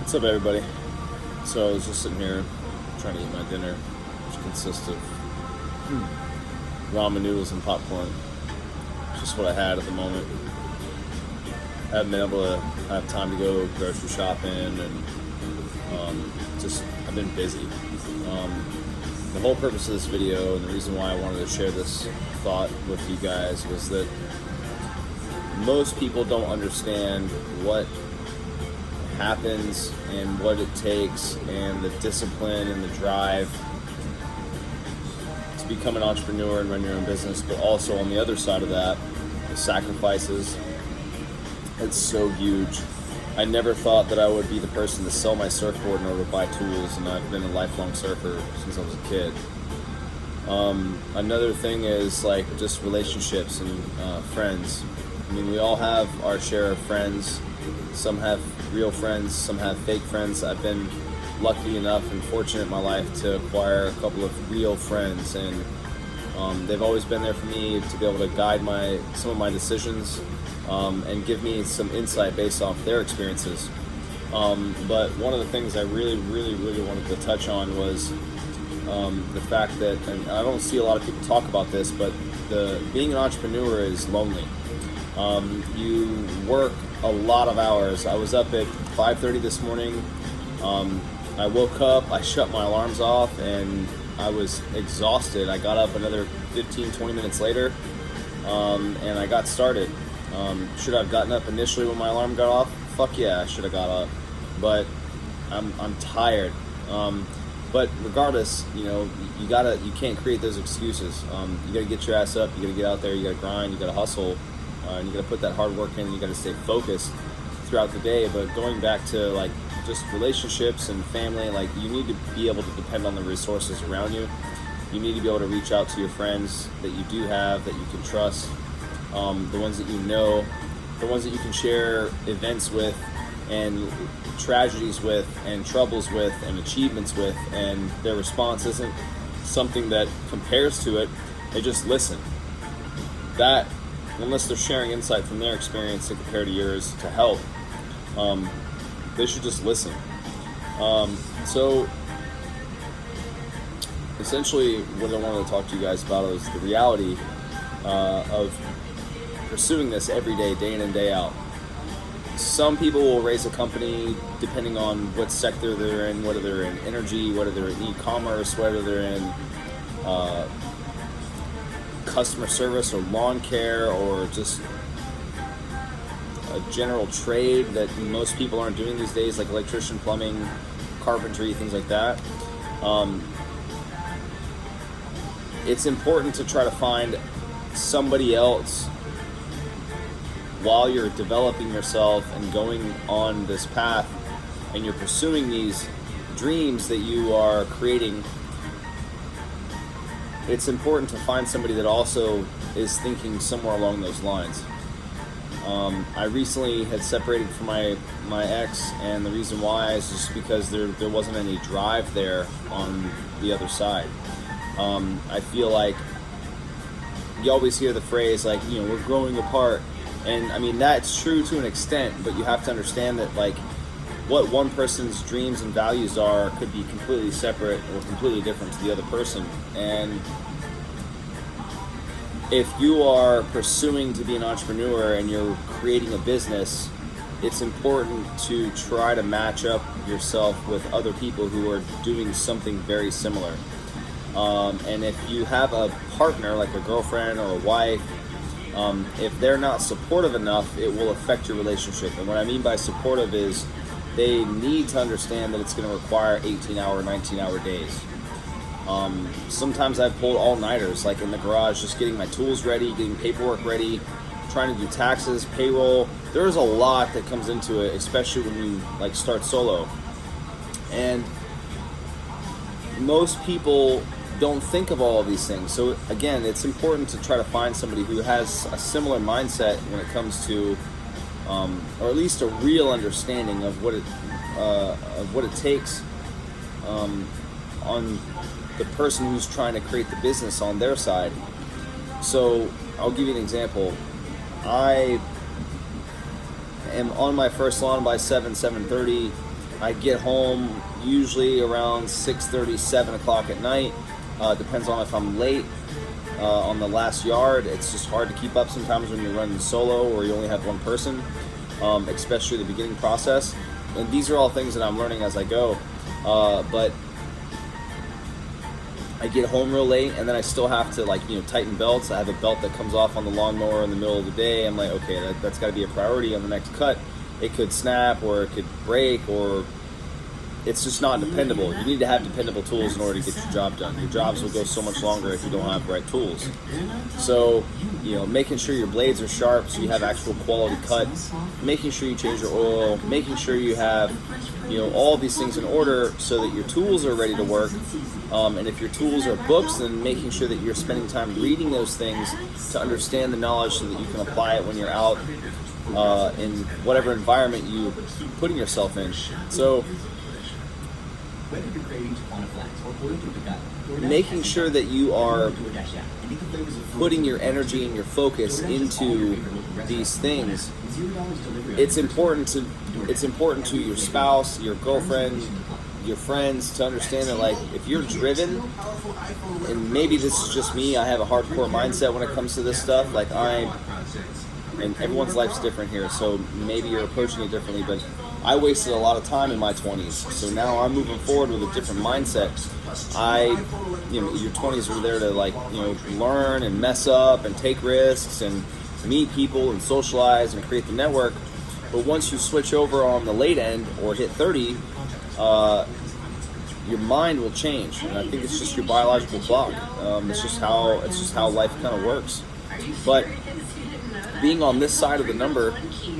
What's up, everybody? So I was just sitting here trying to eat my dinner, which consists of ramen noodles and popcorn. Just what I had at the moment. I haven't been able to have time to go grocery shopping, and I've been busy. The whole purpose of this video and the reason why I wanted to share this thought with you guys was that most people don't understand what happens and what it takes and the discipline and the drive to become an entrepreneur and run your own business, but also on the other side of that, the sacrifices. It's so huge. I never thought that I would be the person to sell my surfboard in order to buy tools, and I've been a lifelong surfer since I was a kid. Another thing is like just relationships and friends. I mean, we all have our share of friends. Some have real friends, some have fake friends. I've been lucky enough and fortunate in my life to acquire a couple of real friends, and they've always been there for me to be able to guide some of my decisions and give me some insight based off their experiences. But one of the things I really wanted to touch on was the fact that, and I don't see a lot of people talk about this, but being an entrepreneur is lonely. You work a lot of hours. I was up at 5:30 this morning. I woke up, I shut my alarms off, and I was exhausted. I got up another 15-20 minutes later, and I got started. Should I have gotten up initially when my alarm got off? Fuck yeah, I should have got up. But I'm tired. But regardless, you can't create those excuses. You gotta get your ass up, you gotta get out there, you gotta grind, you gotta hustle, and you gotta put that hard work in, and you gotta stay focused throughout the day. But going back to like just relationships and family, like you need to be able to depend on the resources around you. You need to be able to reach out to your friends that you do have, that you can trust, the ones that you know, the ones that you can share events with, and tragedies with, and troubles with, and achievements with, and their response isn't something that compares to it. They just listen. That, unless they're sharing insight from their experience to compare to yours to help, they should just listen. So essentially what I wanted to talk to you guys about is the reality of pursuing this every day, day in and day out. Some people will raise a company depending on what sector they're in, whether they're in energy, whether they're in e-commerce, whether they're in customer service or lawn care, or just a general trade that most people aren't doing these days, like electrician, plumbing, carpentry, things like that. It's important to try to find somebody else while you're developing yourself and going on this path, and you're pursuing these dreams that you are creating. It's important to find somebody that also is thinking somewhere along those lines. I recently had separated from my ex, and the reason why is just because there wasn't any drive there on the other side. I feel like you always hear the phrase like, we're growing apart. And I mean, that's true to an extent, but you have to understand that like what one person's dreams and values are could be completely separate or completely different to the other person. And if you are pursuing to be an entrepreneur and you're creating a business, it's important to try to match up yourself with other people who are doing something very similar. And if you have a partner, like a girlfriend or a wife, if they're not supportive enough, it will affect your relationship. And what I mean by supportive is they need to understand that it's going to require 18-hour, 19-hour days. Sometimes I've pulled all-nighters, like in the garage, just getting my tools ready, getting paperwork ready, trying to do taxes, payroll. There's a lot that comes into it, especially when you like start solo. And most people don't think of all of these things. So again, it's important to try to find somebody who has a similar mindset when it comes to, or at least a real understanding of what it takes on the person who's trying to create the business on their side. So I'll give you an example. I am on my first lawn by 7:30. I get home usually around 6:30, 7 o'clock at night. Depends on if I'm late on the last yard. It's just hard to keep up sometimes when you're running solo or you only have one person, especially the beginning process. And these are all things that I'm learning as I go. But I get home real late, and then I still have to tighten belts. I have a belt that comes off on the lawnmower in the middle of the day. I'm like, okay, that's got to be a priority on the next cut. It could snap, or it could break, or it's just not dependable. You need to have dependable tools in order to get your job done. Your jobs will go so much longer if you don't have the right tools. So, making sure your blades are sharp so you have actual quality cut, making sure you change your oil, making sure you have, all these things in order so that your tools are ready to work. And if your tools are books, then making sure that you're spending time reading those things to understand the knowledge so that you can apply it when you're out in whatever environment you're putting yourself in. So, making sure that you are putting your energy and your focus into these things. It's important to your spouse, your girlfriend, your friends to understand that if you're driven, and maybe this is just me, I have a hardcore mindset when it comes to this stuff. And everyone's life's different here, so maybe you're approaching it differently, but I wasted a lot of time in my 20s, so now I'm moving forward with a different mindset. Your 20s are there to learn and mess up and take risks and meet people and socialize and create the network. But once you switch over on the late end or hit 30, your mind will change, and I think it's just your biological clock. It's just how life kind of works. But being on this side of the number,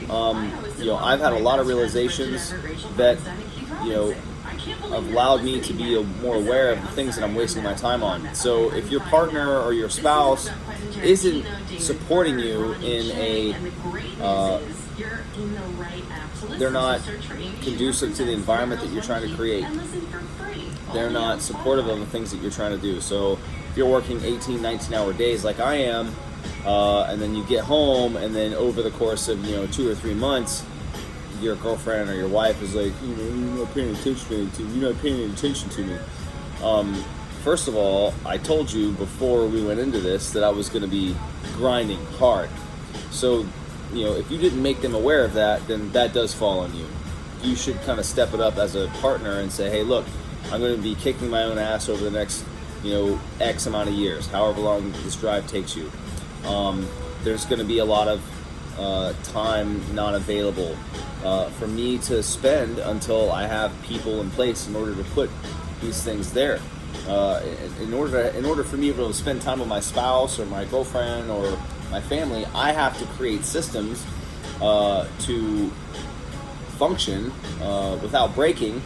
I've had a lot of realizations that, have allowed me to be more aware of the things that I'm wasting my time on. So if your partner or your spouse isn't supporting you in they're not conducive to the environment that you're trying to create. They're not supportive of the things that you're trying to do. So if you're working 18, 19-hour days like I am, and then you get home, and then over the course of 2 or 3 months, your girlfriend or your wife is like, you're not paying attention to me. First of all, I told you before we went into this that I was going to be grinding hard. So, if you didn't make them aware of that, then that does fall on you. You should kind of step it up as a partner and say, hey, look, I'm going to be kicking my own ass over the next, X amount of years, however long this drive takes you. There's going to be a lot of time not available for me to spend until I have people in place in order to put these things there. In order for me to be able to spend time with my spouse or my girlfriend or my family, I have to create systems to function without breaking,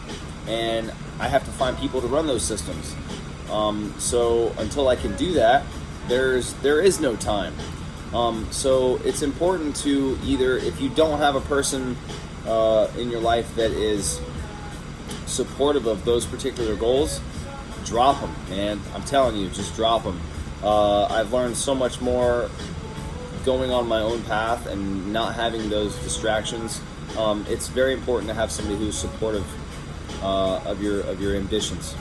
and I have to find people to run those systems. So until I can do that, there is no time. So it's important to either, if you don't have a person in your life that is supportive of those particular goals, drop them, man. I'm telling you, just drop them. I've learned so much more going on my own path and not having those distractions. It's very important to have somebody who's supportive of your ambitions.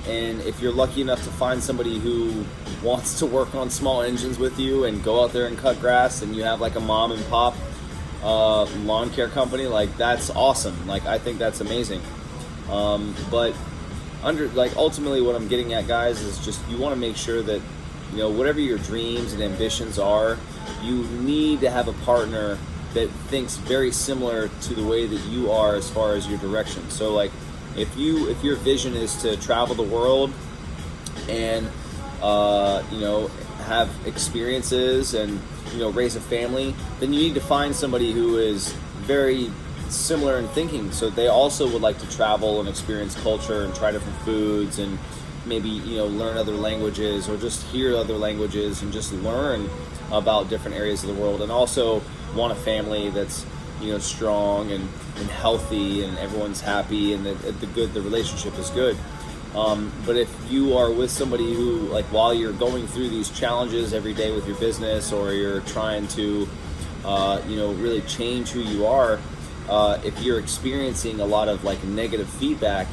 And if you're lucky enough to find somebody who wants to work on small engines with you and go out there and cut grass, and you have a mom and pop lawn care company, that's awesome. I think that's amazing. But ultimately what I'm getting at, guys, is just you want to make sure that whatever your dreams and ambitions are, you need to have a partner that thinks very similar to the way that you are as far as your direction. So if your vision is to travel the world and have experiences and raise a family, then you need to find somebody who is very similar in thinking, so they also would like to travel and experience culture and try different foods and maybe learn other languages or just hear other languages and just learn about different areas of the world, and also want a family that's strong and healthy and everyone's happy and the relationship is good. But if you are with somebody who, while you're going through these challenges every day with your business, or you're trying to really change who you are, if you're experiencing a lot of like negative feedback,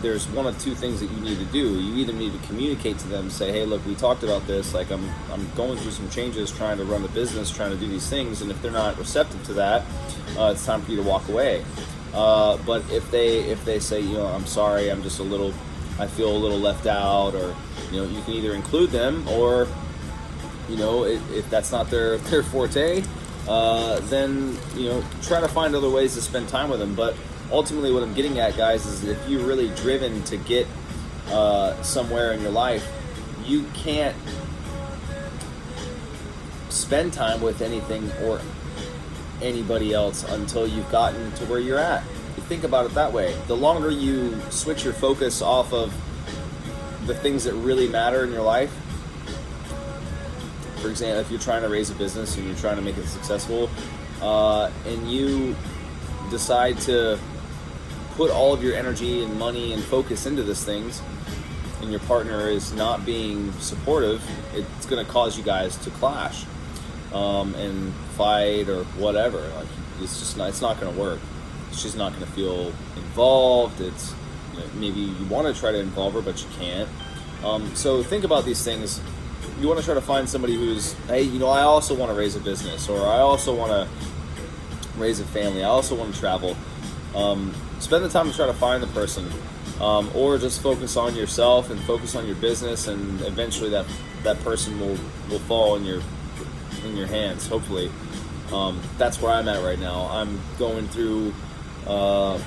there's one of two things that you need to do. You either need to communicate to them, say, hey, look, we talked about this, like I'm going through some changes, trying to run the business, trying to do these things, and if they're not receptive to that, it's time for you to walk away. But if they say, I'm sorry, I feel a little left out, or you can either include them, or if that's not their forte, then try to find other ways to spend time with them. But ultimately, what I'm getting at, guys, is if you're really driven to get somewhere in your life, you can't spend time with anything or anybody else until you've gotten to where you're at. You think about it that way. The longer you switch your focus off of the things that really matter in your life, for example, if you're trying to raise a business and you're trying to make it successful, and you decide to put all of your energy and money and focus into these things, and your partner is not being supportive, it's going to cause you guys to clash and fight or whatever. Like, it's not going to work. She's not going to feel involved. It's maybe you want to try to involve her, but you can't. So think about these things. You want to try to find somebody who's, hey, I also want to raise a business, or I also want to raise a family. I also want to travel. Spend the time to try to find the person, or just focus on yourself and focus on your business, and eventually that person will fall in your hands, hopefully. That's where I'm at right now. I'm going through a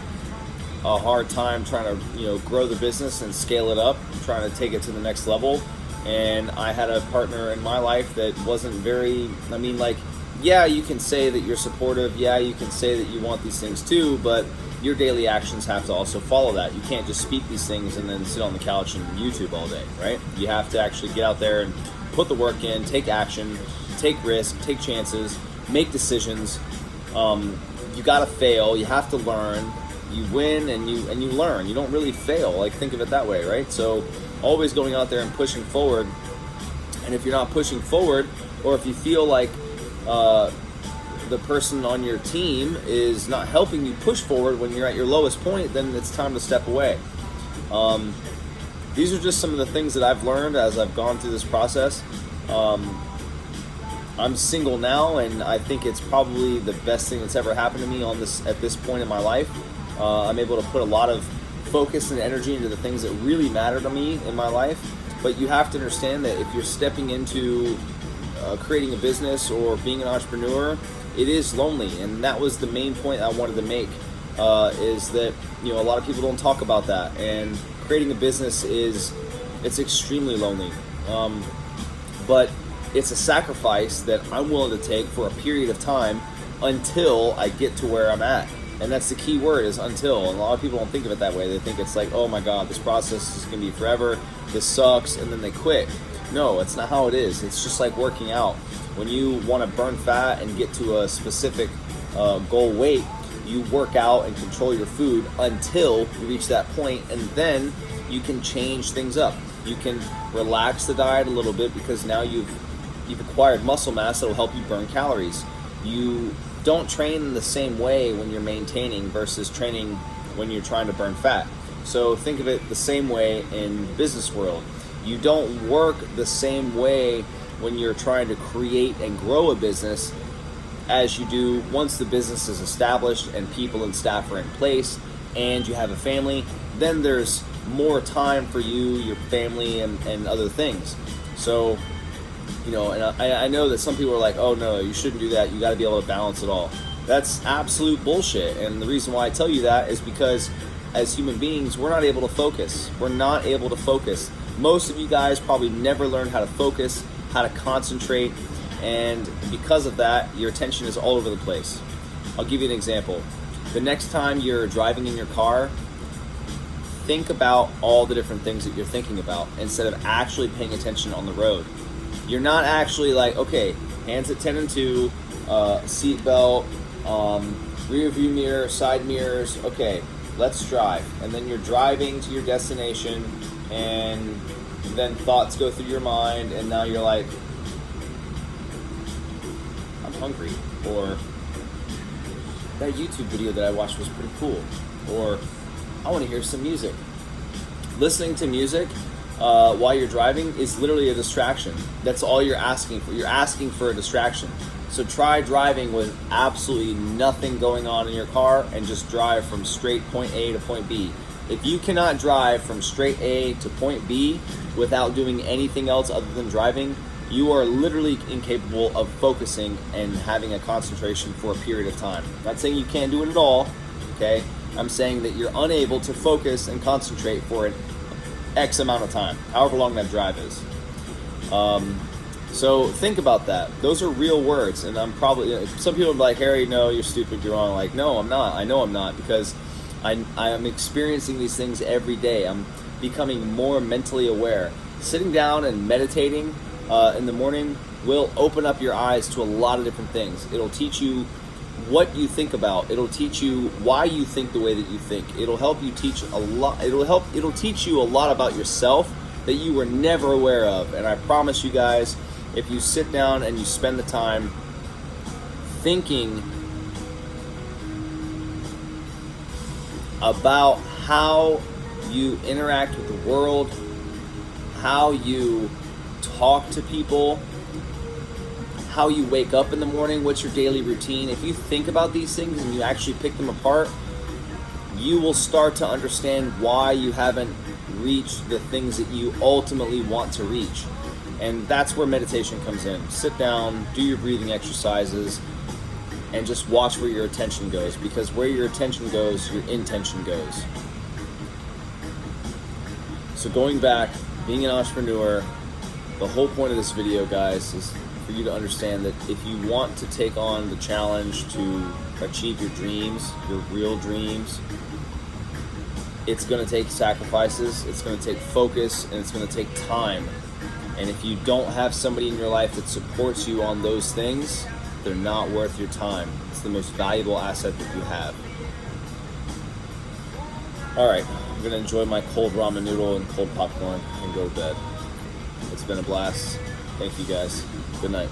hard time trying to grow the business and scale it up, trying to take it to the next level. And I had a partner in my life that wasn't very, yeah, you can say that you're supportive, yeah, you can say that you want these things too, but your daily actions have to also follow that. You can't just speak these things and then sit on the couch and YouTube all day, right? You have to actually get out there and put the work in, take action, take risks, take chances, make decisions. You gotta fail, you have to learn. You win and you learn. You don't really fail. Like, think of it that way, right? So always going out there and pushing forward. And if you're not pushing forward, or if you feel like the person on your team is not helping you push forward when you're at your lowest point, then it's time to step away. These are just some of the things that I've learned as I've gone through this process. I'm single now, and I think it's probably the best thing that's ever happened to me at this point in my life. I'm able to put a lot of focus and energy into the things that really matter to me in my life. But you have to understand that if you're stepping into creating a business or being an entrepreneur, it is lonely. And that was the main point I wanted to make, is that a lot of people don't talk about that. And creating a business it's extremely lonely. But it's a sacrifice that I'm willing to take for a period of time until I get to where I'm at. And that's the key word, is until. And a lot of people don't think of it that way. They think it's like, oh my God, this process is going to be forever. This sucks. And then they quit. No, it's not how it is. It's just like working out. When you want to burn fat and get to a specific goal weight, you work out and control your food until you reach that point, and then you can change things up. You can relax the diet a little bit, because now you've acquired muscle mass that will help you burn calories. You don't train in the same way when you're maintaining versus training when you're trying to burn fat. So think of it the same way in business world. You don't work the same way when you're trying to create and grow a business as you do once the business is established and people and staff are in place and you have a family. Then there's more time for you, your family, and other things. So, and I know that some people are like, oh no, you shouldn't do that. You got to be able to balance it all. That's absolute bullshit. And the reason why I tell you that is because as human beings, we're not able to focus. We're not able to focus. Most of you guys probably never learned how to focus, how to concentrate, and because of that, your attention is all over the place. I'll give you an example. The next time you're driving in your car, think about all the different things that you're thinking about instead of actually paying attention on the road. You're not actually like, okay, hands at 10 and 2, seat belt, rear view mirror, side mirrors, okay, let's drive. And then you're driving to your destination, and then thoughts go through your mind, and now you're like, I'm hungry, or that YouTube video that I watched was pretty cool, or I want to hear some music. Listening to music while you're driving is literally a distraction. That's all you're asking for. You're asking for a distraction. So try driving with absolutely nothing going on in your car and just drive from straight point A to point B. If you cannot drive from straight A to point B without doing anything else other than driving, you are literally incapable of focusing and having a concentration for a period of time. I'm not saying you can't do it at all, okay? I'm saying that you're unable to focus and concentrate for an X amount of time, however long that drive is. So think about that. Those are real words, and I'm probably, some people are like, Harry, no, you're stupid, you're wrong. Like, no, I'm not. I know I'm not, because I am experiencing these things every day. I'm becoming more mentally aware. Sitting down and meditating in the morning will open up your eyes to a lot of different things. It'll teach you what you think about. It'll teach you why you think the way that you think. It'll help you teach a lot. It'll teach you a lot about yourself that you were never aware of. And I promise you guys, if you sit down and you spend the time thinking about how you interact with the world, how you talk to people, how you wake up in the morning, what's your daily routine. If you think about these things and you actually pick them apart, you will start to understand why you haven't reached the things that you ultimately want to reach. And that's where meditation comes in. Sit down, do your breathing exercises, and just watch where your attention goes, because where your attention goes, your intention goes. So going back, being an entrepreneur, the whole point of this video, guys, is for you to understand that if you want to take on the challenge to achieve your dreams, your real dreams, it's going to take sacrifices, it's going to take focus, and it's going to take time. And if you don't have somebody in your life that supports you on those things, they're not worth your time. It's the most valuable asset that you have. All right, I'm going to enjoy my cold ramen noodle and cold popcorn and go to bed. It's been a blast. Thank you guys. Good night.